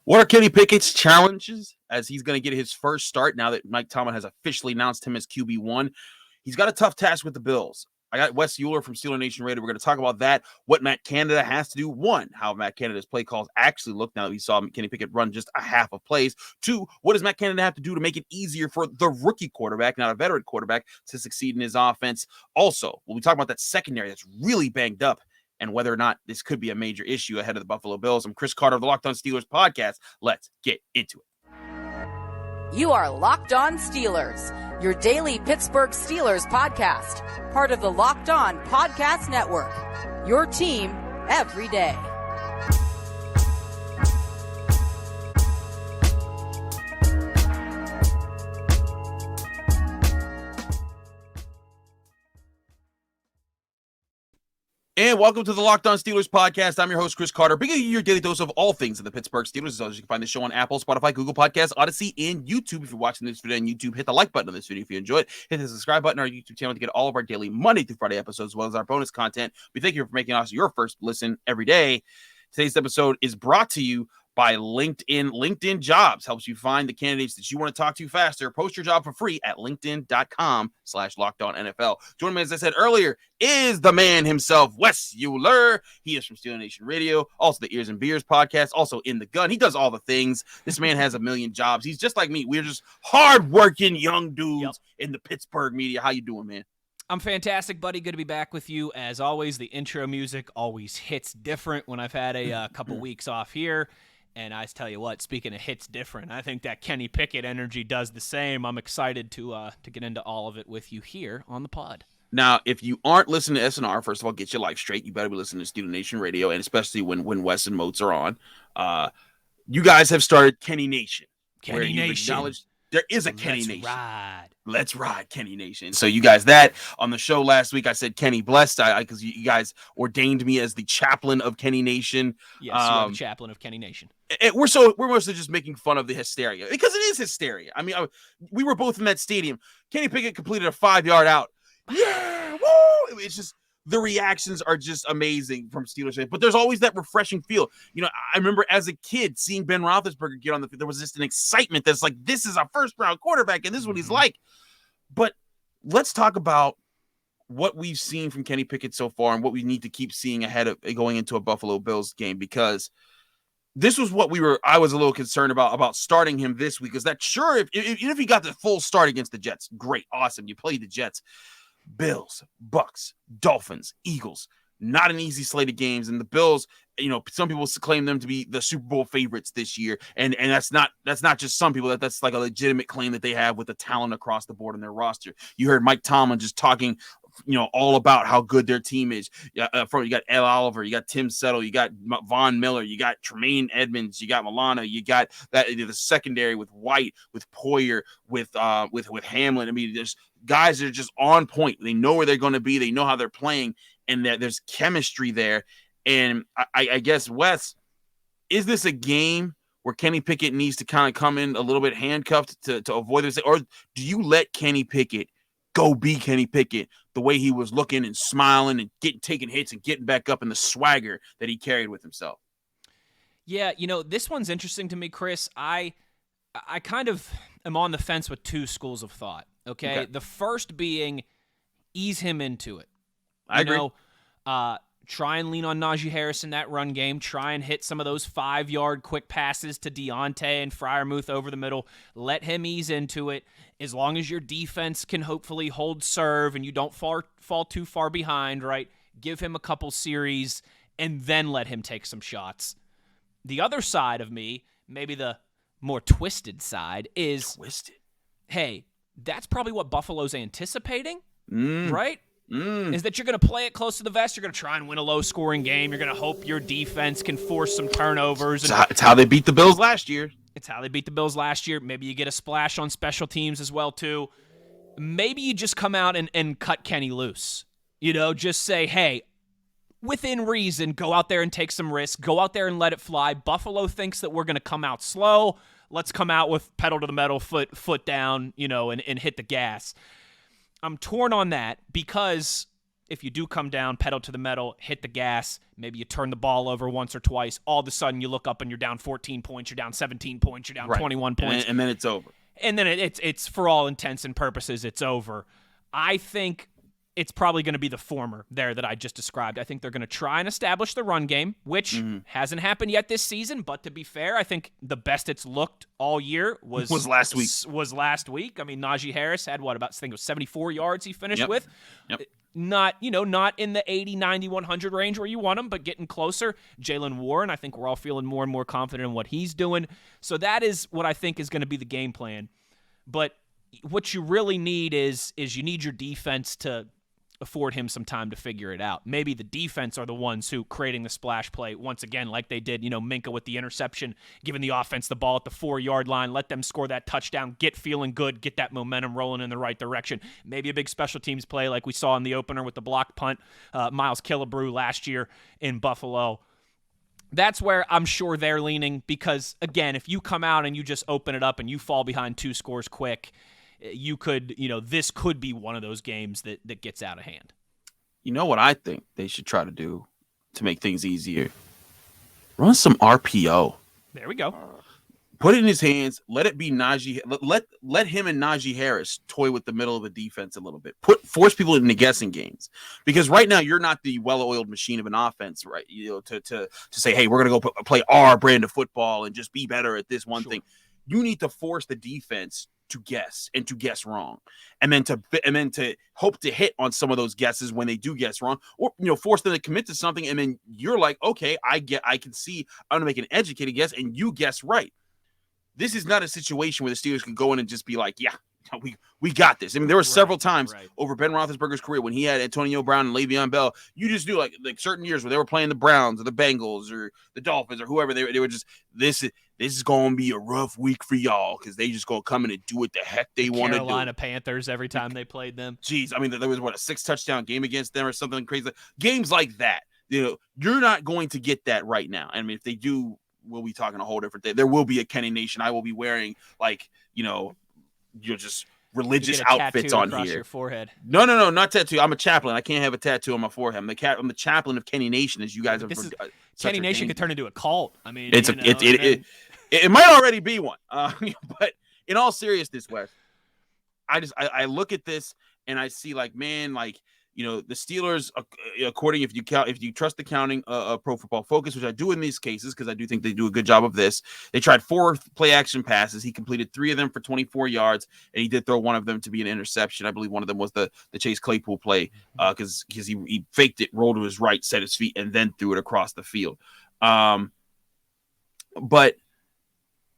What are Kenny Pickett's challenges as he's going to get his first start now that Mike Tomlin has officially announced him as QB1? He's got a tough task with the Bills. I got Wes Euler from Steeler Nation Radio. We're going to talk about that, what Matt Canada has to do. One, how Matt Canada's play calls actually look now that we saw Kenny Pickett run just a half of plays. Two, what does Matt Canada have to do to make it easier for the rookie quarterback, not a veteran quarterback, to succeed in his offense? Also, we'll be talking about that secondary that's really banged up and whether or not this could be a major issue ahead of the Buffalo Bills. I'm Chris Carter of the Locked On Steelers podcast. Let's get into it. You are Locked On Steelers, your daily Pittsburgh Steelers podcast, part of the Locked On Podcast Network, your team every day. And welcome to the Locked On Steelers podcast. I'm your host, Chris Carter, bringing you your daily dose of all things of the Pittsburgh Steelers. As always, you can find the show on Apple, Spotify, Google Podcasts, Odyssey, and YouTube. If you're watching this video on YouTube, hit the like button on this video if you enjoy it. Hit the subscribe button on our YouTube channel to get all of our daily Monday through Friday episodes, as well as our bonus content. We thank you for making us your first listen every day. Today's episode is brought to you by LinkedIn. LinkedIn Jobs helps you find the candidates that you want to talk to faster. Post your job for free at linkedin.com/LockedOnNFL. Joining me, as I said earlier, is the man himself, Wes Euler. He is from Steeler Nation Radio, also the Ears and Beers podcast, also In the Gun. He does all the things. This man has a million jobs. He's just like me. We're just hardworking young dudes in the Pittsburgh media. How you doing, man? I'm fantastic, buddy. Good to be back with you. As always, the intro music always hits different when I've had a couple weeks off here. And I tell you what, speaking of hits different, I think that Kenny Pickett energy does the same. I'm excited to get into all of it with you here on the pod. Now, if you aren't listening to SNR, first of all, get your life straight. You better be listening to Steeler Nation Radio, and especially when Wes and Moats are on. You guys have started Kenny Nation. Kenny Nation. There is a Kenny Nation. Ride. Let's ride, Kenny Nation. So you guys, that on the show last week, I said Kenny blessed, because you guys ordained me as the chaplain of Kenny Nation. Yes, you're the chaplain of Kenny Nation. We're mostly just making fun of the hysteria, because it is hysteria. I mean, we were both in that stadium. Kenny Pickett completed a 5-yard out. Yeah, woo! It's just, the reactions are just amazing from Steelers fans, but there's always that refreshing feel. You know, I remember as a kid seeing Ben Roethlisberger get on the field. There was just an excitement that's like, this is our first-round quarterback, and this is what he's like. But let's talk about what we've seen from Kenny Pickett so far and what we need to keep seeing ahead of going into a Buffalo Bills game, because this was what I was a little concerned about starting him this week. Is that sure, even if he got the full start against the Jets, great, awesome. You played the Jets. Bills, Bucks, Dolphins, Eagles, not an easy slate of games. And the Bills, you know, some people claim them to be the Super Bowl favorites this year. And that's not just some people. That's like a legitimate claim that they have with the talent across the board in their roster. You heard Mike Tomlin just talking, you know, all about how good their team is. You got Ed Oliver, you got Tim Settle, you got Von Miller, you got Terrell Edmunds, you got Milano, you got that the secondary with White, with Poyer, with Hamlin. I mean, there's guys that are just on point. They know where they're going to be. They know how they're playing, and there's chemistry there. And I guess, Wes, is this a game where Kenny Pickett needs to kind of come in a little bit handcuffed to avoid this, or do you let Kenny Pickett go be Kenny Pickett the way he was looking and smiling and taking hits and getting back up in the swagger that he carried with himself? Yeah, you know, this one's interesting to me, Chris. I kind of am on the fence with two schools of thought, okay? The first being ease him into it. I agree. Try and lean on Najee Harris in that run game. Try and hit some of those 5-yard quick passes to Deontay and Freiermuth over the middle. Let him ease into it. As long as your defense can hopefully hold serve and you don't fall too far behind, right? Give him a couple series and then let him take some shots. The other side of me, maybe the more twisted side, is, hey, that's probably what Buffalo's anticipating, right? Is that you're going to play it close to the vest. You're going to try and win a low-scoring game. You're going to hope your defense can force some turnovers. It's how they beat the Bills last year. Maybe you get a splash on special teams as well, too. Maybe you just come out and cut Kenny loose. You know, just say, hey, within reason, go out there and take some risks. Go out there and let it fly. Buffalo thinks that we're going to come out slow. Let's come out with pedal to the metal, foot down, you know, and hit the gas. I'm torn on that because if you do come down, pedal to the metal, hit the gas, maybe you turn the ball over once or twice, all of a sudden you look up and you're down 14 points, you're down 17 points, you're down 21 points. And then it's over. And then it's for all intents and purposes, it's over. I think it's probably going to be the former there that I just described. I think they're going to try and establish the run game, which hasn't happened yet this season. But to be fair, I think the best it's looked all year was last week. Was last week. I mean, Najee Harris had I think it was 74 yards he finished with. Yep. Not in the 80, 90, 100 range where you want him, but getting closer. Jalen Warren, I think we're all feeling more and more confident in what he's doing. So that is what I think is going to be the game plan. But what you really need is you need your defense to afford him some time to figure it out. Maybe the defense are the ones who creating the splash play once again, like they did, Minkah with the interception, giving the offense the ball at the 4-yard line, let them score that touchdown, get feeling good, get that momentum rolling in the right direction. Maybe a big special teams play like we saw in the opener with the block punt, Miles Killebrew last year in Buffalo. That's where I'm sure they're leaning because, again, if you come out and you just open it up and you fall behind 2 scores quick, you could, this could be one of those games that gets out of hand. You know what I think they should try to do to make things easier? Run some RPO. There we go. Put it in his hands. Let it be Najee. Let him and Najee Harris toy with the middle of the defense a little bit. Force people into guessing games because right now you're not the well-oiled machine of an offense, right? To say, hey, we're gonna go play our brand of football and just be better at this one thing. You need to force the defense to guess and to guess wrong, and then to hope to hit on some of those guesses when they do guess wrong, or force them to commit to something, and then you're like, okay, I can see I'm gonna make an educated guess, and you guess right. This is not a situation where the Steelers can go in and just be like, yeah, we got this. I mean, there were several times over Ben Roethlisberger's career when he had Antonio Brown and Le'Veon Bell. You just knew like certain years where they were playing the Browns or the Bengals or the Dolphins or whoever they were just this is going to be a rough week for y'all because they just going to come in and do what the heck they want to do. Carolina Panthers every time they played them. Jeez, I mean, there was a 6-touchdown game against them or something crazy. Games like that, you're not going to get that right now. I mean, if they do, we'll be talking a whole different day. There will be a Kenny Nation. I will be wearing just religious outfits on here. Your forehead. No, not tattoo. I'm a chaplain. I can't have a tattoo on my forehead. I'm the chaplain of Kenny Nation, as you guys have. Kenny Nation could turn into a cult. I mean, it might already be one. But in all seriousness, Wes, I look at this and I see the Steelers, according if you trust the counting of Pro Football Focus, which I do in these cases because I do think they do a good job of this. They tried 4 play action passes. He completed 3 of them for 24 yards, and he did throw one of them to be an interception. I believe one of them was the Chase Claypool play because he faked it, rolled to his right, set his feet, and then threw it across the field. But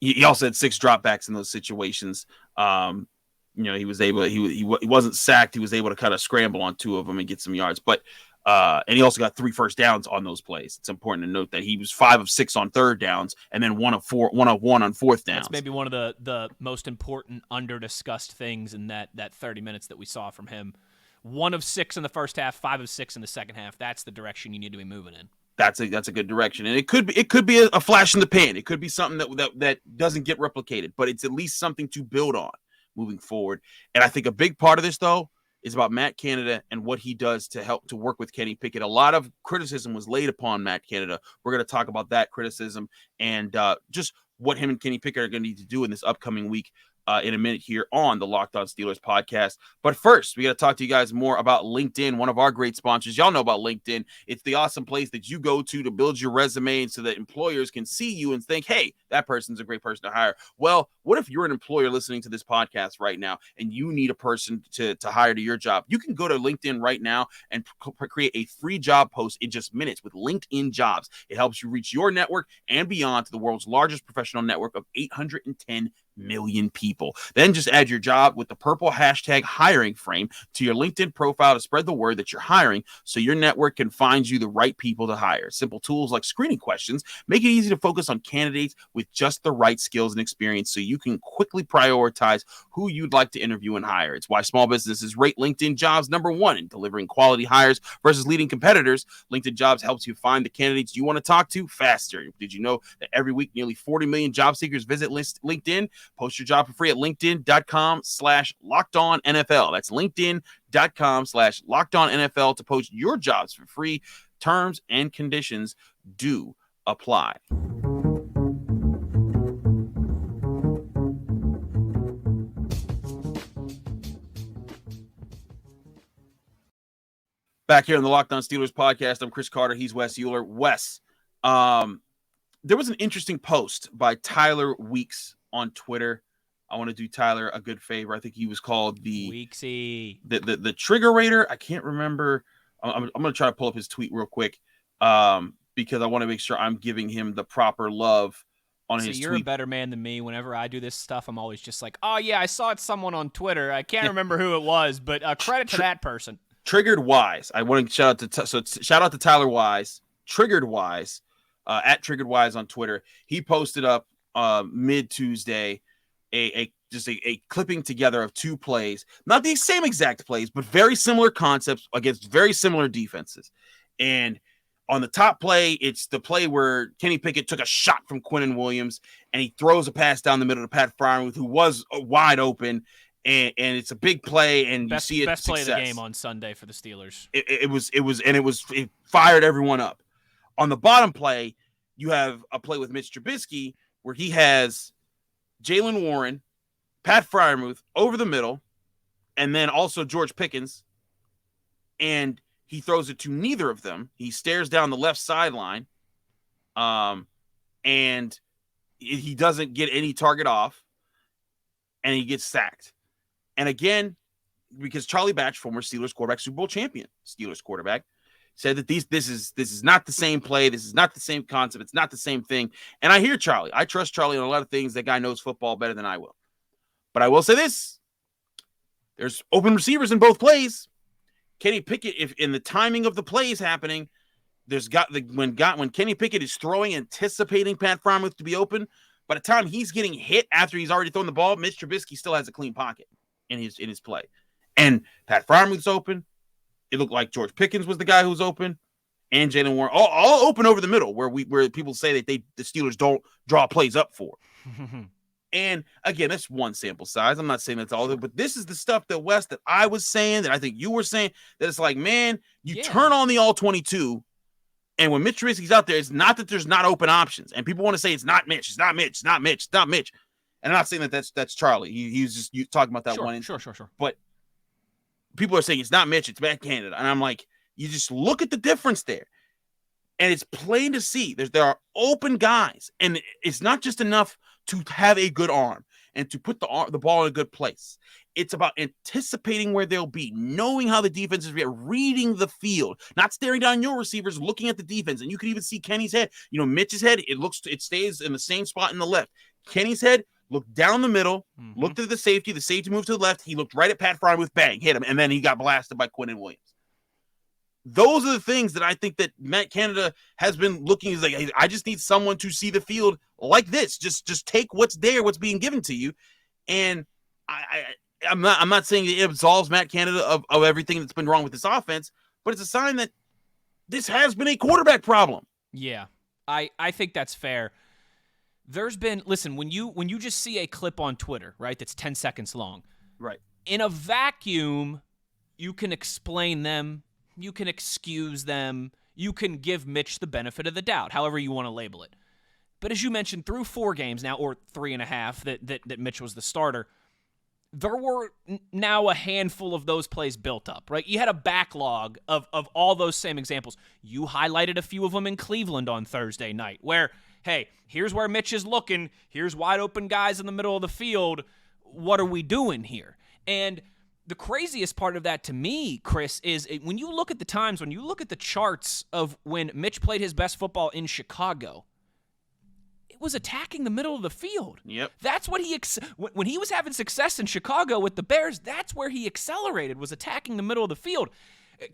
he also had 6 dropbacks in those situations. He was able. He wasn't sacked. He was able to kind of scramble on 2 of them and get some yards. But and he also got 3 first downs on those plays. It's important to note that he was 5 of 6 on 3rd downs, and then 1 of 1 on 4th downs. That's maybe one of the most important under discussed things in that 30 minutes that we saw from him. 1 of 6 in the first half, 5 of 6 in the second half. That's the direction you need to be moving in. That's a good direction, and it could be a flash in the pan. It could be something that doesn't get replicated, but it's at least something to build on moving forward. And I think a big part of this, though, is about Matt Canada and what he does to help to work with Kenny Pickett. A lot of criticism was laid upon Matt Canada. We're going to talk about that criticism and just what him and Kenny Pickett are going to need to do in this upcoming week in a minute here on the Locked On Steelers podcast. But first, we got to talk to you guys more about LinkedIn, one of our great sponsors. Y'all know about LinkedIn. It's the awesome place that you go to build your resume and so that employers can see you and think, hey, that person's a great person to hire. Well, what if you're an employer listening to this podcast right now and you need a person to hire to your job? You can go to LinkedIn right now and create a free job post in just minutes with LinkedIn Jobs. It helps you reach your network and beyond to the world's largest professional network of 810 million people. Then just add your job with the purple hashtag hiring frame to your LinkedIn profile to spread the word that you're hiring so your network can find you the right people to hire. Simple tools like screening questions make it easy to focus on candidates with just the right skills and experience so you can quickly prioritize who you'd like to interview and hire. It's why small businesses rate LinkedIn Jobs #1 in delivering quality hires versus leading competitors. LinkedIn Jobs helps you find the candidates you want to talk to faster. Did you know that every week nearly 40 million job seekers visit LinkedIn? Post your job for free at linkedin.com/lockedonnfl. That's linkedin.com/lockedonnfl to post your jobs for free. Terms and conditions do apply. Back here on the Locked On Steelers podcast, I'm Chris Carter. He's Wes Euler. Wes, there was an interesting post by Tyler Weeks on Twitter. I want to do Tyler a good favor. I think he was called the Weeksy, the Trigger Raider. I can't remember. I'm going to try to pull up his tweet real quick because I want to make sure I'm giving him the proper love on his tweet. You're a better man than me. Whenever I do this stuff, I'm always just like, oh, yeah, I saw it someone on Twitter. I can't remember who it was, but credit to that person. Triggered Wise. I want to shout out to Tyler Wise, Triggered Wise, at Triggered Wise on Twitter. He posted up mid Tuesday a clipping together of two plays, not the same exact plays, but very similar concepts against very similar defenses. And on the top play, it's the play where Kenny Pickett took a shot from Quinnen Williams and he throws a pass down the middle to Pat Freiermuth, who was wide open. And it's a big play, and you see it. Best play success. of the game on Sunday for the Steelers. It fired everyone up. On the bottom play, you have a play with Mitch Trubisky where he has Jaylen Warren, Pat Freiermuth over the middle, and then also George Pickens, and he throws it to neither of them. He stares down the left sideline, and he doesn't get any target off, and he gets sacked. And again, because Charlie Batch, former Steelers quarterback, Super Bowl champion Steelers quarterback, said that this is not the same play. This is not the same concept. It's not the same thing. And I hear Charlie. I trust Charlie on a lot of things. That guy knows football better than I will. But I will say this. There's open receivers in both plays. Kenny Pickett, if in the timing of the plays happening, when Kenny Pickett is throwing, anticipating Pat Freiermuth to be open, by the time he's getting hit after he's already thrown the ball, Mitch Trubisky still has a clean pocket in his play. And Pat Freiermuth's open. It looked like George Pickens was the guy who was open, and Jaylen Warren all open over the middle, where people say that the Steelers don't draw plays up for. And again, that's one sample size. I'm not saying that's all of it, but this is the stuff that Wes, that I was saying, that I think you were saying, that it's like, man, turn on the all 22, and when Mitch Trubisky's out there, it's not that there's not open options, and people want to say it's not Mitch, it's not Mitch, it's not Mitch, it's not Mitch. And I'm not saying that's Charlie. He's just talking about that one. Sure. But people are saying it's not Mitch, it's Matt Canada. And I'm like, you just look at the difference there. And it's plain to see. There are open guys. And it's not just enough to have a good arm and to put the ball in a good place. It's about anticipating where they'll be, knowing how the defense is reading the field, not staring down your receivers, looking at the defense. And you can even see Kenny's head. Mitch's head, it stays in the same spot in the left. Kenny's head looked down the middle, looked at the safety moved to the left. He looked right at Pat Freiermuth, bang, hit him, and then he got blasted by Quinnen Williams. Those are the things that I think that Matt Canada has been looking. He's like, hey, I just need someone to see the field like this. Just take what's there, what's being given to you. And I'm not saying it absolves Matt Canada of everything that's been wrong with this offense, but it's a sign that this has been a quarterback problem. Yeah, I think that's fair. There's been, listen, when you just see a clip on Twitter, right, that's 10 seconds long. Right. In a vacuum, you can explain them, you can excuse them, you can give Mitch the benefit of the doubt, however you want to label it. But as you mentioned, through 4 games now, or 3.5, that Mitch was the starter, there were now a handful of those plays built up, right? You had a backlog of all those same examples. You highlighted a few of them in Cleveland on Thursday night, where, hey, here's where Mitch is looking. Here's wide open guys in the middle of the field. What are we doing here? And the craziest part of that to me, Chris, is when you look at the times, when you look at the charts of when Mitch played his best football in Chicago, it was attacking the middle of the field. Yep. That's what when he was having success in Chicago with the Bears, that's where he accelerated, was attacking the middle of the field.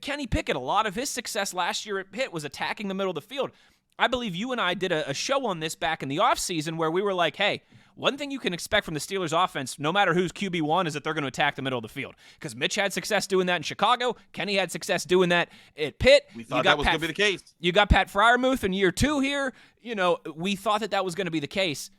Kenny Pickett, a lot of his success last year at Pitt was attacking the middle of the field. I believe you and I did a show on this back in the offseason where we were like, hey, one thing you can expect from the Steelers offense, no matter who's QB1, is that they're going to attack the middle of the field. Because Mitch had success doing that in Chicago. Kenny had success doing that at Pitt. We thought that was going to be the case. You got Pat Freiermuth in year 2 here. We thought that was going to be the case.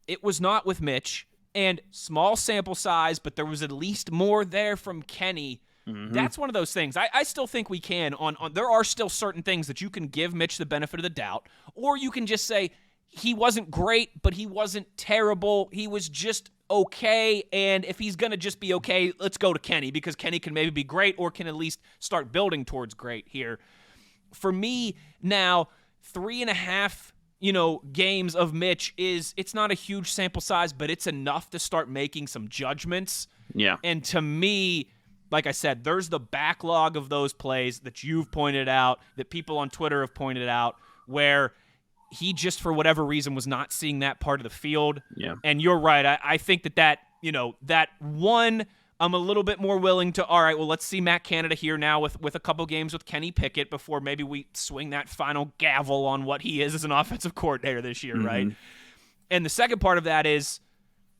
It was not with Mitch. And small sample size, but there was at least more there from Kenny. That's one of those things. I still think we can. There are still certain things that you can give Mitch the benefit of the doubt, or you can just say he wasn't great, but he wasn't terrible. He was just okay, and if he's going to just be okay, let's go to Kenny, because Kenny can maybe be great or can at least start building towards great here. For me now, 3.5 games of Mitch it's not a huge sample size, but it's enough to start making some judgments. Yeah. And to me, like I said, there's the backlog of those plays that you've pointed out, that people on Twitter have pointed out, where he just, for whatever reason, was not seeing that part of the field. Yeah. And you're right. I think that one, I'm a little bit more willing to, all right, well, let's see Matt Canada here now with a couple games with Kenny Pickett before maybe we swing that final gavel on what he is as an offensive coordinator this year, right? And the second part of that is,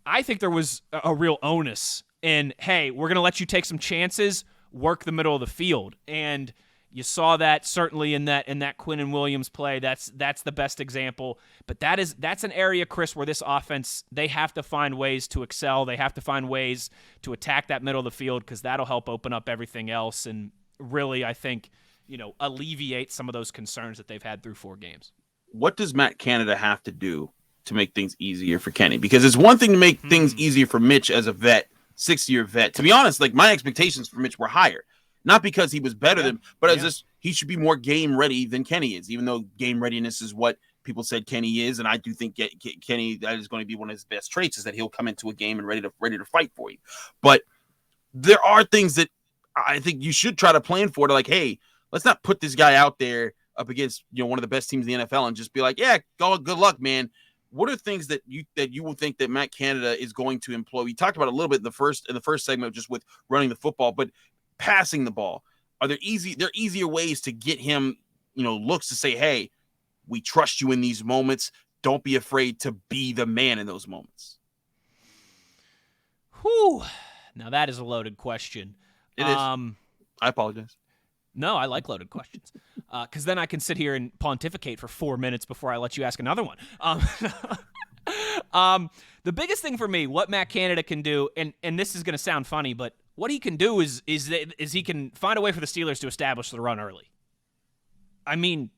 I think there was a real onus in, hey, we're going to let you take some chances, work the middle of the field. And you saw that certainly in that Quinn and Williams play. That's the best example. But that's an area, Chris, where this offense, they have to find ways to excel. They have to find ways to attack that middle of the field, because that'll help open up everything else and really, I think, alleviate some of those concerns that they've had through 4 games. What does Matt Canada have to do to make things easier for Kenny? Because it's one thing to make things easier for Mitch as a vet, 6-year vet. To be honest, like, my expectations for Mitch were higher. Not because he was better than, but as just he should be more game ready than Kenny is, even though game readiness is what people said Kenny is. And I do think Kenny, that is going to be one of his best traits, is that he'll come into a game and ready to fight for you. But there are things that I think you should try to plan for, to like, hey, let's not put this guy out there up against, one of the best teams in the NFL and just be like, yeah, good luck, man. What are things that you will think that Matt Canada is going to employ? We talked about a little bit in the first segment, just with running the football, but passing the ball, are there easier ways to get him, looks to say, hey, we trust you in these moments. Don't be afraid to be the man in those moments. Whew. Now that is a loaded question. It is. I apologize. No, I like loaded questions, because then I can sit here and pontificate for 4 minutes before I let you ask another one. The biggest thing for me, what Matt Canada can do, and this is going to sound funny, but what he can do is he can find a way for the Steelers to establish the run early. I mean,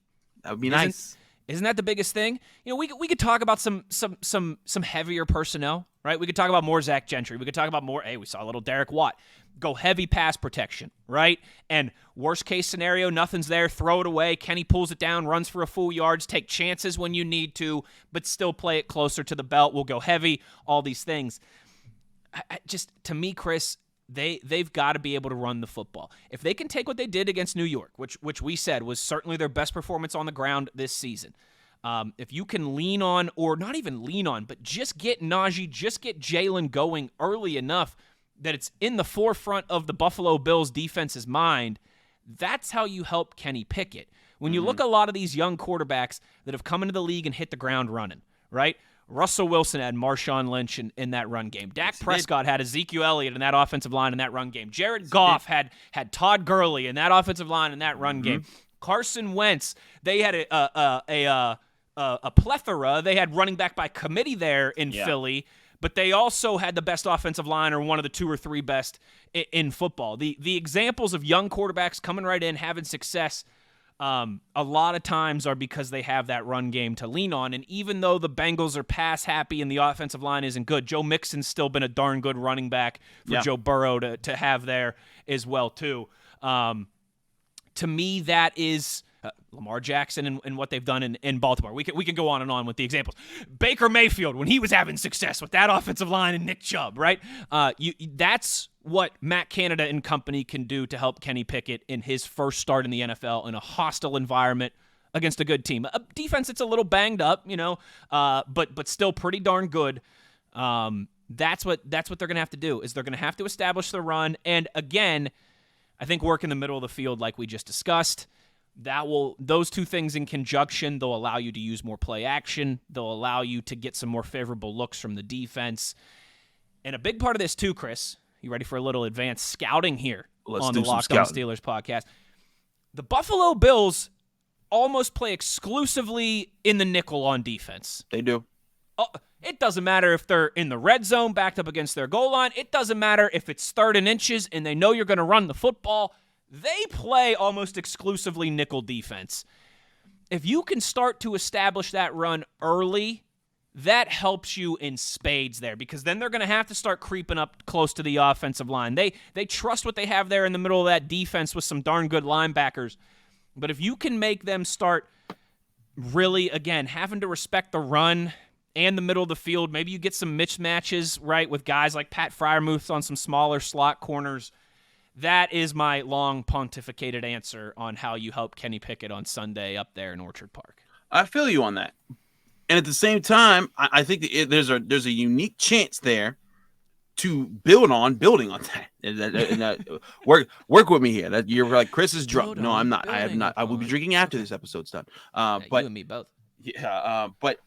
that would be nice. Isn't that the biggest thing? We could talk about some heavier personnel, right? We could talk about more Zach Gentry. We could talk about more. Hey, we saw a little Derek Watt. Go heavy pass protection, right? And worst case scenario, nothing's there. Throw it away. Kenny pulls it down, runs for a full yards. Take chances when you need to, but still play it closer to the belt. We'll go heavy. All these things. Just to me, Chris, they've got to be able to run the football. If they can take what they did against New York, which we said was certainly their best performance on the ground this season, if you can lean on, or not even lean on, but just get Najee, just get Jalen going early enough that it's in the forefront of the Buffalo Bills defense's mind, that's how you help Kenny Pickett. When you look at a lot of these young quarterbacks that have come into the league and hit the ground running, right? Russell Wilson had Marshawn Lynch in that run game. Dak Prescott had Ezekiel Elliott in that offensive line in that run game. Jared Goff had Todd Gurley in that offensive line in that run game. Carson Wentz, they had a plethora. They had running back by committee there in Philly, but they also had the best offensive line, or one of the 2 or 3 best in football. The examples of young quarterbacks coming right in, having success, a lot of times are because they have that run game to lean on. And even though the Bengals are pass happy and the offensive line isn't good, Joe Mixon's still been a darn good running back for Joe Burrow to have there as well too. To me, that is Lamar Jackson and what they've done in Baltimore. We can go on and on with the examples. Baker Mayfield, when he was having success with that offensive line, and Nick Chubb, right? That's what Matt Canada and company can do to help Kenny Pickett in his first start in the NFL in a hostile environment against a good team. A defense that's a little banged up, but still pretty darn good. That's what they're going to have to do, is they're going to have to establish the run. And again, I think work in the middle of the field like we just discussed. Those two things in conjunction, they'll allow you to use more play action. They'll allow you to get some more favorable looks from the defense. And a big part of this too, Chris, you ready for a little advanced scouting here on the Locked On Steelers podcast? The Buffalo Bills almost play exclusively in the nickel on defense. They do. It doesn't matter if they're in the red zone backed up against their goal line. It doesn't matter if it's 3rd and inches and they know you're going to run the football. They play almost exclusively nickel defense. If you can start to establish that run early, that helps you in spades there, because then they're going to have to start creeping up close to the offensive line. They trust what they have there in the middle of that defense with some darn good linebackers. But if you can make them start really, again, having to respect the run and the middle of the field, maybe you get some mismatches, right, with guys like Pat Freiermuth on some smaller slot corners. That is my long pontificated answer on how you help Kenny Pickett on Sunday up there in Orchard Park. I feel you on that. And at the same time, I think there's a unique chance there to building on that. Work with me here. That you're like, Chris is drunk. No, I'm not. I have not. I will be drinking after this episode's done. But you and me both. Yeah. But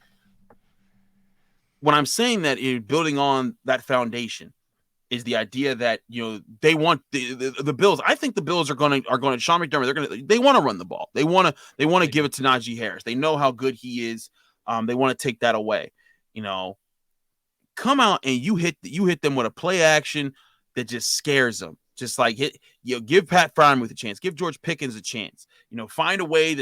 when I'm saying that building on that foundation is the idea that they want the Bills. I think the Bills are going to Sean McDermott. They want to run the ball. They want to give it to Najee Harris. They know how good he is. They want to take that away. Come out and you hit them with a play action that just scares them. Just like give Pat Freiermuth a chance, give George Pickens a chance. Find a way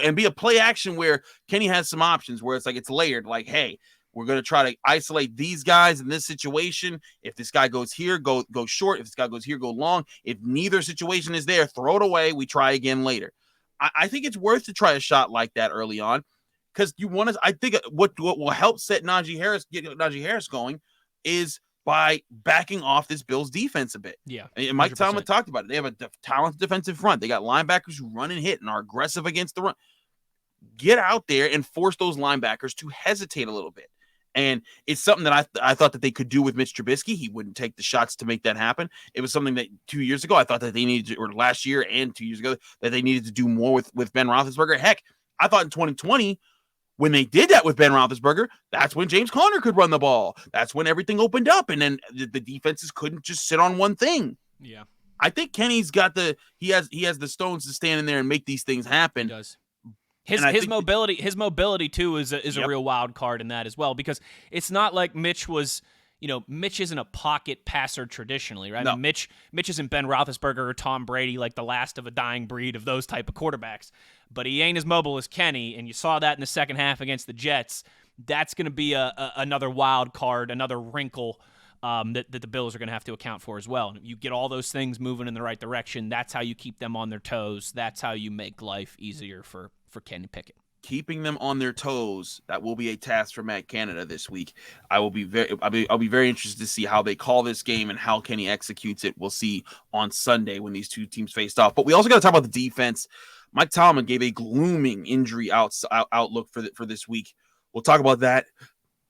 and be a play action where Kenny has some options where it's layered. Like, hey, we're going to try to isolate these guys in this situation. If this guy goes here, go short. If this guy goes here, go long. If neither situation is there, throw it away. We try again later. I think it's worth to try a shot like that early on. Because I think what will help get Najee Harris going is by backing off this Bills defense a bit. Yeah. And Mike Tomlin talked about it. They have a talented defensive front. They got linebackers who run and hit and are aggressive against the run. Get out there and force those linebackers to hesitate a little bit. And it's something that I thought that they could do with Mitch Trubisky. He wouldn't take the shots to make that happen. It was something that 2 years ago I thought that they needed to, or last year and 2 years ago, that they needed to do more with Ben Roethlisberger. Heck, I thought in 2020, when they did that with Ben Roethlisberger, that's when James Conner could run the ball. That's when everything opened up, and then the defenses couldn't just sit on one thing. Yeah, I think Kenny's got he has the stones to stand in there and make these things happen. He does. His mobility too is a real wild card in that as well, because it's not like Mitch was. Mitch isn't a pocket passer traditionally, right? No. I mean, Mitch isn't Ben Roethlisberger or Tom Brady, like the last of a dying breed of those type of quarterbacks. But he ain't as mobile as Kenny, and you saw that in the second half against the Jets. That's going to be another wild card, another wrinkle that the Bills are going to have to account for as well. And if you get all those things moving in the right direction, that's how you keep them on their toes. That's how you make life easier for Kenny Pickett. Keeping them on their toes, that will be a task for Matt Canada this week. I'll be very interested to see how they call this game and how Kenny executes it. We'll see on Sunday when these two teams faced off. But we also got to talk about the defense. Mike Tomlin gave a glooming injury outlook for this week. We'll talk about that,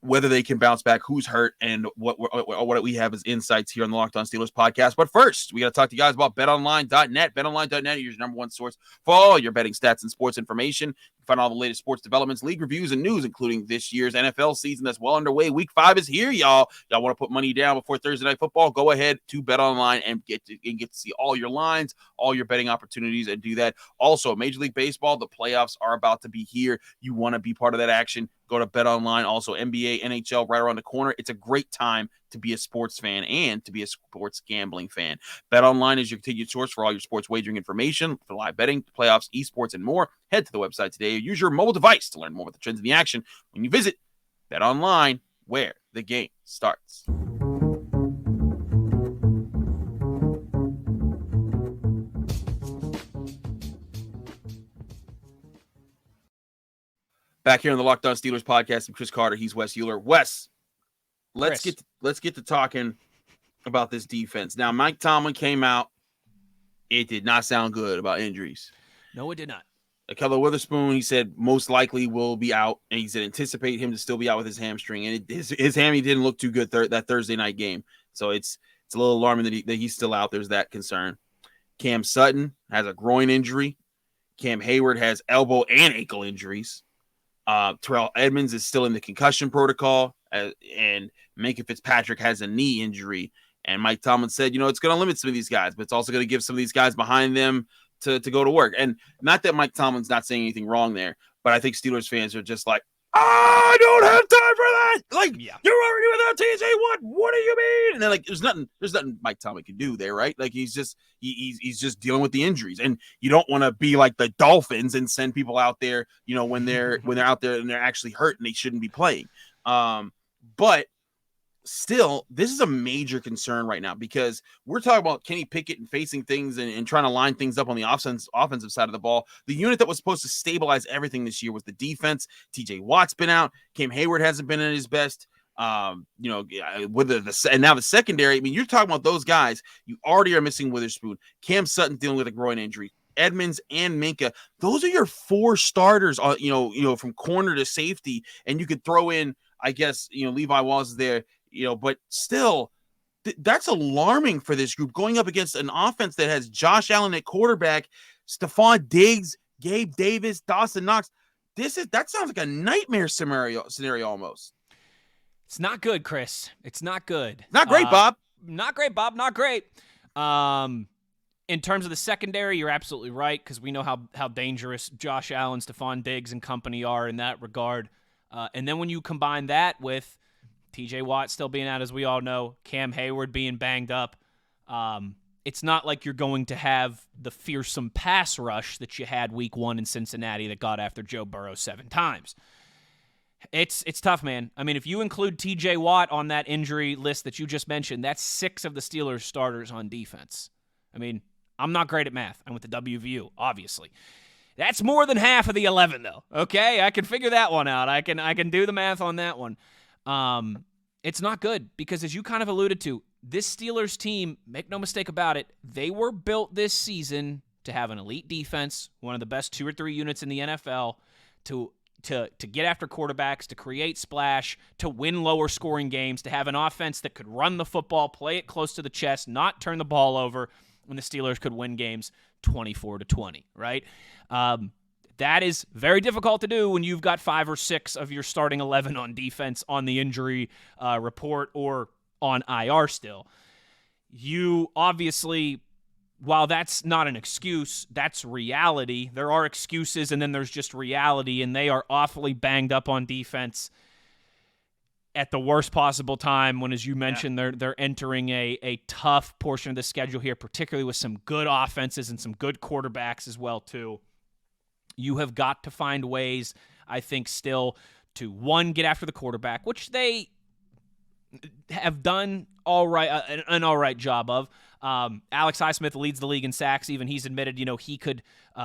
whether they can bounce back, who's hurt, and what we have as insights here on the Locked On Steelers podcast. But first, we got to talk to you guys about betonline.net. Betonline.net is your number one source for all your betting stats and sports information. You can find all the latest sports developments, league reviews, and news, including this year's NFL season that's well underway. Week 5 is here, y'all. Y'all want to put money down before Thursday Night Football? Go ahead to BetOnline and get to see all your lines, all your betting opportunities, and do that. Also, Major League Baseball, the playoffs are about to be here. You want to be part of that action? Go to BetOnline. Also, NBA, NHL right around the corner. It's a great time to be a sports fan and to be a sports gambling fan. BetOnline is your continued source for all your sports wagering information, for live betting, playoffs, esports, and more. Head to the website today or use your mobile device to learn more about the trends in the action when you visit BetOnline, where the game starts. Back here on the Locked On Steelers podcast, I'm Chris Carter. He's Wes Euler. Wes, let's get to talking about this defense. Now, Mike Tomlin came out. It did not sound good about injuries. No, it did not. Ahkello Witherspoon, he said most likely will be out, and he said anticipate him to still be out with his hamstring. And his hammy didn't look too good that Thursday night game, so it's a little alarming that he's still out. There's that concern. Cam Sutton has a groin injury. Cam Hayward has elbow and ankle injuries. Terrell Edmunds is still in the concussion protocol, and Minkah Fitzpatrick has a knee injury. And Mike Tomlin said, it's going to limit some of these guys, but it's also going to give some of these guys behind them to go to work. And not that Mike Tomlin's not saying anything wrong there, but I think Steelers fans are just like, I don't have time for that. what? Like, Yeah. you're already without TJ Watt. What do you mean? And then, like, there's nothing Mike Tomlin can do there, right? Like, he's just dealing with the injuries, and you don't want to be like the Dolphins and send people out there, when they're out there and they're actually hurt and they shouldn't be playing. But still, this is a major concern right now because we're talking about Kenny Pickett and facing things and trying to line things up on the offensive side of the ball. The unit that was supposed to stabilize everything this year was the defense. TJ Watt's been out. Cam Hayward hasn't been at his best. And now the secondary. I mean, you're talking about those guys. You already are missing Witherspoon. Cam Sutton dealing with a groin injury. Edmunds and Minkah. Those are your 4 starters. From corner to safety, and you could throw in, I guess, Levi Wallace is there. But still, that's alarming for this group going up against an offense that has Josh Allen at quarterback, Stephon Diggs, Gabe Davis, Dawson Knox. That sounds like a nightmare scenario almost. It's not good, Chris. It's not good. Not great, Bob. Not great, Bob. Not great. In terms of the secondary, you're absolutely right because we know how dangerous Josh Allen, Stephon Diggs, and company are in that regard. And then when you combine that with TJ Watt still being out, as we all know, Cam Hayward being banged up, it's not like you're going to have the fearsome pass rush that you had week 1 in Cincinnati that got after Joe Burrow 7 times. It's tough, man. I mean, if you include TJ Watt on that injury list that you just mentioned, that's 6 of the Steelers starters on defense. I mean, I'm not great at math. I'm with the WVU, obviously. That's more than half of the 11, though. Okay, I can figure that one out. I can do the math on that one. It's not good because, as you kind of alluded to, this Steelers team, make no mistake about it, they were built this season to have an elite defense, one of the best 2 or 3 units in the NFL, to get after quarterbacks, to create splash, to win lower scoring games, to have an offense that could run the football, play it close to the chest, not turn the ball over, when the Steelers could win games 24-20, right? That is very difficult to do when you've got 5 or 6 of your starting 11 on defense on the injury report or on IR still. You obviously, while that's not an excuse, that's reality. There are excuses and then there's just reality, and they are awfully banged up on defense at the worst possible time when, as you mentioned, they're entering a tough portion of the schedule here, particularly with some good offenses and some good quarterbacks as well, too. You have got to find ways, I think, still to, one, get after the quarterback, which they have done an all right job of. Alex Highsmith leads the league in sacks. Even he's admitted, he could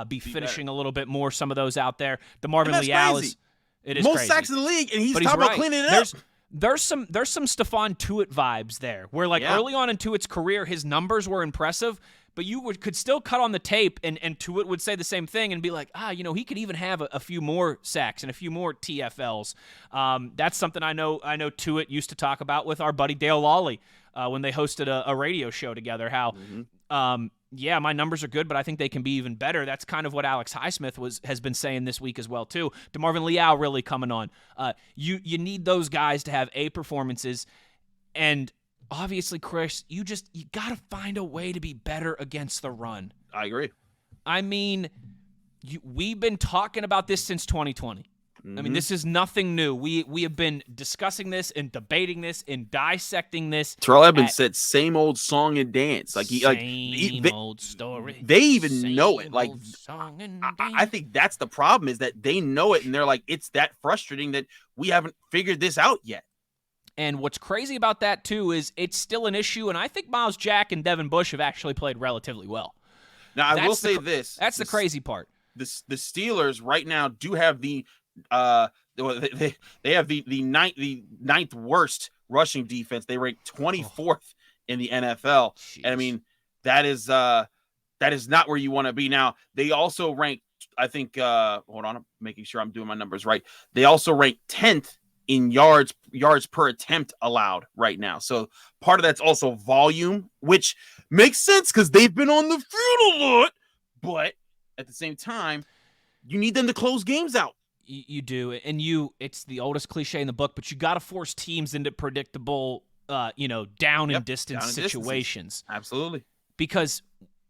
be finishing a little bit more, some of those out there. DeMarvin Leal is most crazy. sacks in the league, and he's talking about cleaning it up. There's some Stephon Tuitt vibes there, where early on in Tuitt's career, his numbers were impressive, but you could still cut on the tape, and Tuitt would say the same thing and be like, he could even have a few more sacks and a few more TFLs. That's something I know Tuitt used to talk about with our buddy Dale Lawley when they hosted a radio show together, how my numbers are good, but I think they can be even better. That's kind of what Alex Highsmith has been saying this week as well, too. DeMarvin Leal really coming on. You need those guys to have A performances, and obviously, Chris, you got to find a way to be better against the run. I agree. I mean, we've been talking about this since 2020. I mean, this is nothing new. We have been discussing this and debating this and dissecting this. Terrell Edmunds said, "Same old song and dance." Old story. They even know it. Like, I think that's the problem, is that they know it, and they're like, it's that frustrating that we haven't figured this out yet. And what's crazy about that, too, is it's still an issue, and I think Miles Jack and Devin Bush have actually played relatively well. Now, I will say this. That's the crazy part. The Steelers right now do have they have the ninth worst rushing defense. They rank 24th in the NFL. Jeez. And I mean, that is not where you want to be. Now, they also rank, I think, hold on, I'm making sure I'm doing my numbers right. They also rank 10th in yards per attempt allowed right now. So part of that's also volume, which makes sense because they've been on the field a lot. But at the same time, you need them to close games out. You do, and it's the oldest cliche in the book, but you got to force teams into predictable, down and distance situations. Absolutely. Because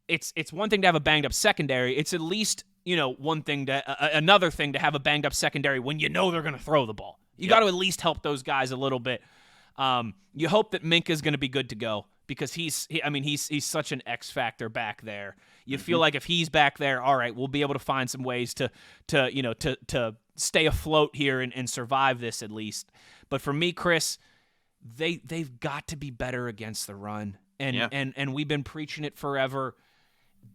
it's one thing to have a banged up secondary. It's at least, another thing to have a banged up secondary when you know they're going to throw the ball. You got to at least help those guys a little bit. You hope that Minkah is going to be good to go because he's such an X factor back there. You feel like if he's back there, all right, we'll be able to find some ways to stay afloat here and survive this at least. But for me, Chris, they've got to be better against the run. And we've been preaching it forever.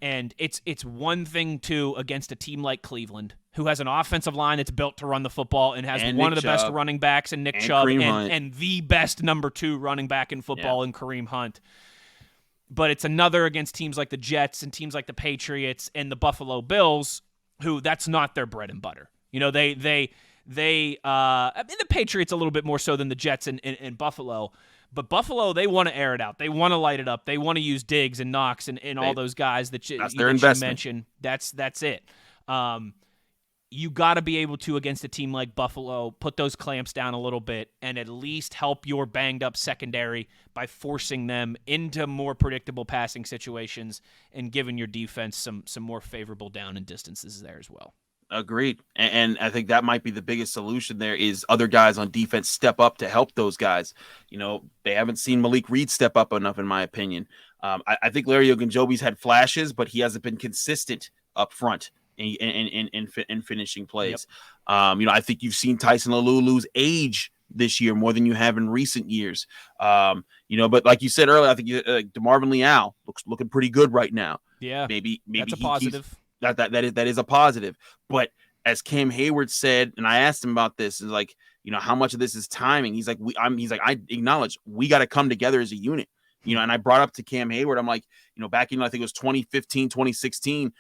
And it's one thing, too, against a team like Cleveland, who has an offensive line that's built to run the football and has one of the best running backs in Nick Chubb and the best number 2 running back in football in Kareem Hunt. But it's another against teams like the Jets and teams like the Patriots and the Buffalo Bills, who that's not their bread and butter. You know, the Patriots a little bit more so than the Jets and Buffalo. But Buffalo, they want to air it out. They want to light it up. They want to use Diggs and Knox and all those guys that you mentioned. That's it. You got to be able to, against a team like Buffalo, put those clamps down a little bit and at least help your banged-up secondary by forcing them into more predictable passing situations and giving your defense some more favorable down and distances there as well. Agreed. And I think that might be the biggest solution there is other guys on defense step up to help those guys. You know, they haven't seen Malik Reed step up enough, in my opinion. I think Larry Ogunjobi's had flashes, but he hasn't been consistent up front in finishing plays. Yep. I think you've seen Tyson Alulu's age this year more than you have in recent years. But like you said earlier, I think DeMarvin Leal looking pretty good right now. Yeah, maybe that's a positive. That is a positive. But as Cam Hayward said, and I asked him about this, is like, how much of this is timing? He's like, I acknowledge we got to come together as a unit. And I brought up to Cam Hayward, I'm like, back in, I think it was 2015, 2016,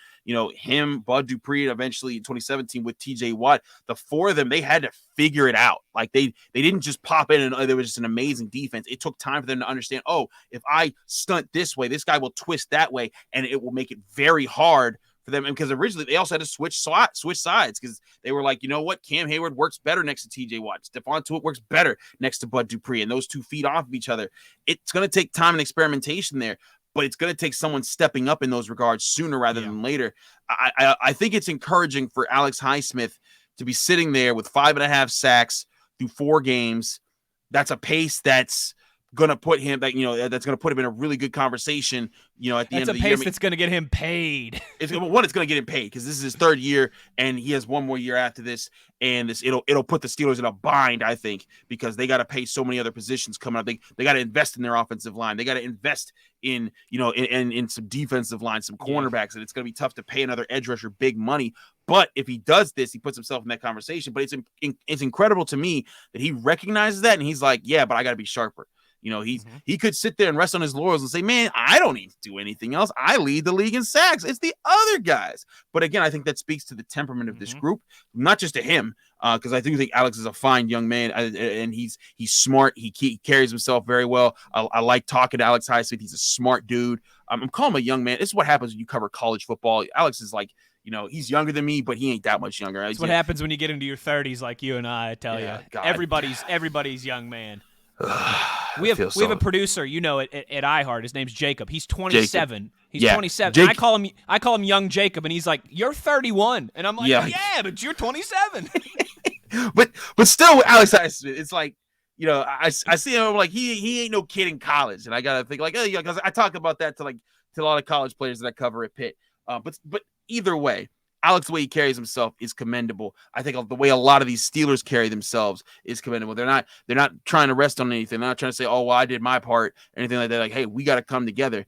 him, Bud Dupree, and eventually in 2017 with TJ Watt, the four of them, they had to figure it out. Like they didn't just pop in and there was just an amazing defense. It took time for them to understand, if I stunt this way, this guy will twist that way, and it will make it very hard for them. And because originally they also had to switch sides because they were like, you know what? Cam Hayward works better next to TJ Watt. Stephon Tuitt works better next to Bud Dupree, and those two feed off of each other. It's going to take time and experimentation there, but it's going to take someone stepping up in those regards sooner rather than later. I think it's encouraging for Alex Highsmith to be sitting there with 5.5 sacks through 4 games. That's a pace that's going to put him that's going to put him in a really good conversation, at the end of the year. That's a pace that's going to get him paid. It's going to get him paid because this is his 3rd year and he has one more year after this. And it'll put the Steelers in a bind, I think, because they got to pay so many other positions coming up. They got to invest in their offensive line. They got to invest in some defensive line, some cornerbacks, and it's going to be tough to pay another edge rusher big money. But if he does this, he puts himself in that conversation. But it's incredible to me that he recognizes that and he's like, yeah, but I got to be sharper. He could sit there and rest on his laurels and say, man, I don't need to do anything else. I lead the league in sacks. It's the other guys. But again, I think that speaks to the temperament of this group, not just to him, because I do think Alex is a fine young man and he's smart. He carries himself very well. I like talking to Alex Highsmith. He's a smart dude. I'm calling him a young man. This is what happens when you cover college football. Alex is like, he's younger than me, but he ain't that much younger. That's what happens when you get into your 30s like you and I tell you. God. Everybody's young man. We have a producer, at iHeart. His name's Jacob. He's 27. Jacob. He's 27. I call him young Jacob, and he's like, "You're 31," and I'm like, "Yeah, but you're 27." but still, with Alex Highsmith, it's like, I see him, I'm like, he ain't no kid in college, and I gotta think like, because I talk about that to a lot of college players that I cover at Pitt. But either way, Alex, the way he carries himself is commendable. I think the way a lot of these Steelers carry themselves is commendable. They're not trying to rest on anything. They're not trying to say, "Oh, well, I did my part," or anything like that. Like, hey, we got to come together.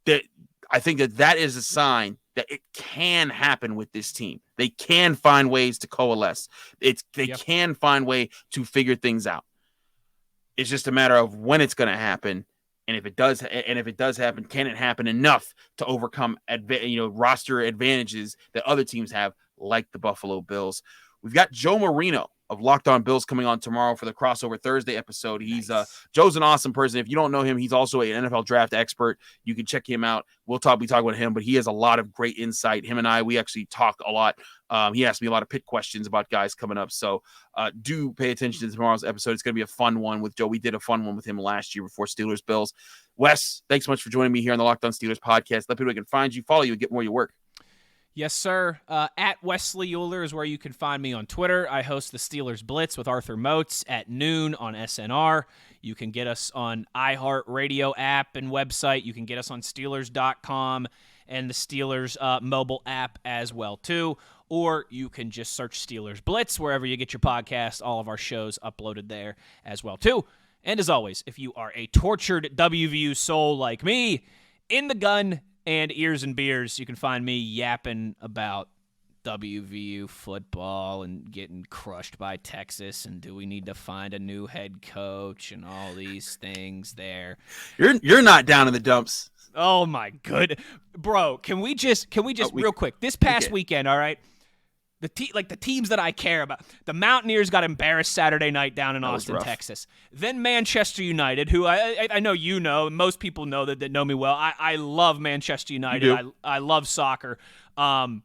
I think that is a sign that it can happen with this team. They can find ways to coalesce. They can find way to figure things out. It's just a matter of when it's going to happen. And if it does happen, can it happen enough to overcome roster advantages that other teams have, like the Buffalo Bills? We've got Joe Marino of Locked On Bills coming on tomorrow for the Crossover Thursday episode. He's Joe's an awesome person. If you don't know him, he's also an NFL draft expert. You can check him out. We'll be talking with him, but he has a lot of great insight. Him and we actually talk a lot. He asked me a lot of pit questions about guys coming up. So do pay attention to tomorrow's episode. It's going to be a fun one with Joe. We did a fun one with him last year before Steelers Bills. Wes, thanks so much for joining me here on the Locked On Steelers podcast. Let people know can find you, follow you, and get more of your work. Yes, sir. At Wesley Euler is where you can find me on Twitter. I host the Steelers Blitz with Arthur Moats at noon on SNR. You can get us on iHeartRadio app and website. You can get us on Steelers.com and the Steelers mobile app as well, too. Or you can just search Steelers Blitz wherever you get your podcast. All of our shows uploaded there as well, too. And as always, if you are a tortured WVU soul like me, in the gun and ears and beers, you can find me yapping about WVU football and getting crushed by Texas and do we need to find a new head coach and all these things there. You're not down in the dumps. Oh my good. Bro, can we just real quick. This past weekend, all right? The teams that I care about. The Mountaineers got embarrassed Saturday night down in Austin, Texas. Then Manchester United, who I know you know, most people know that know me well. I love Manchester United. I love soccer. I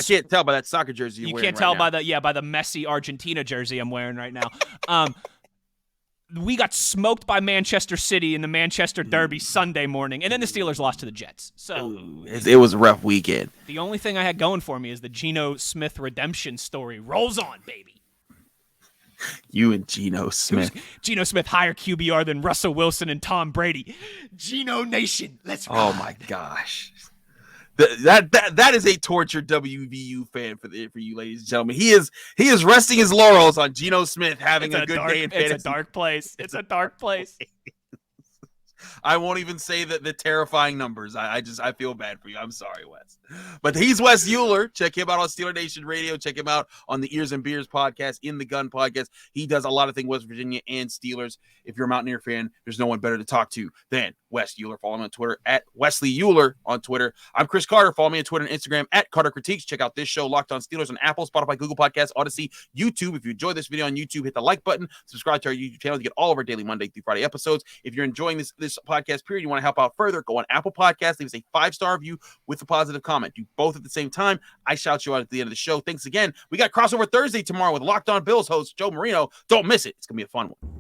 can't tell by that soccer jersey you're wearing. You can't tell by the Messi Argentina jersey I'm wearing right now. We got smoked by Manchester City in the Manchester Derby Sunday morning, and then the Steelers lost to the Jets. So it was a rough weekend. The only thing I had going for me is the Geno Smith redemption story. Rolls on, baby. You and Geno Smith. Geno Smith higher QBR than Russell Wilson and Tom Brady. Geno Nation, let's ride. Oh my gosh. That is a tortured WVU fan for you, ladies and gentlemen. He is resting his laurels on Geno Smith having a good day in fantasy. It's a dark place. It's a dark place. I won't even say the terrifying numbers. I feel bad for you. I'm sorry, Wes. But he's Wes Euler. Check him out on Steeler Nation Radio. Check him out on the Ears and Beers podcast, In the Gun podcast. He does a lot of things West Virginia and Steelers. If you're a Mountaineer fan, there's no one better to talk to than Wes Euler. Follow me on Twitter at Wesley Euler on Twitter. I'm Chris Carter. Follow me on Twitter and Instagram at Carter Critiques. Check out this show, Locked On Steelers, on Apple, Spotify, Google Podcasts, Odyssey, YouTube. If you enjoyed this video on YouTube, hit the like button. Subscribe to our YouTube channel to get all of our daily Monday through Friday episodes. If you're enjoying this podcast period, you want to help out further, go on Apple Podcasts, leave us a 5-star review with a positive comment. Do both at the same time. I shout you out at the end of the show. Thanks again. We got Crossover Thursday tomorrow with Locked On Bills host Joe Marino. Don't miss it. It's going to be a fun one.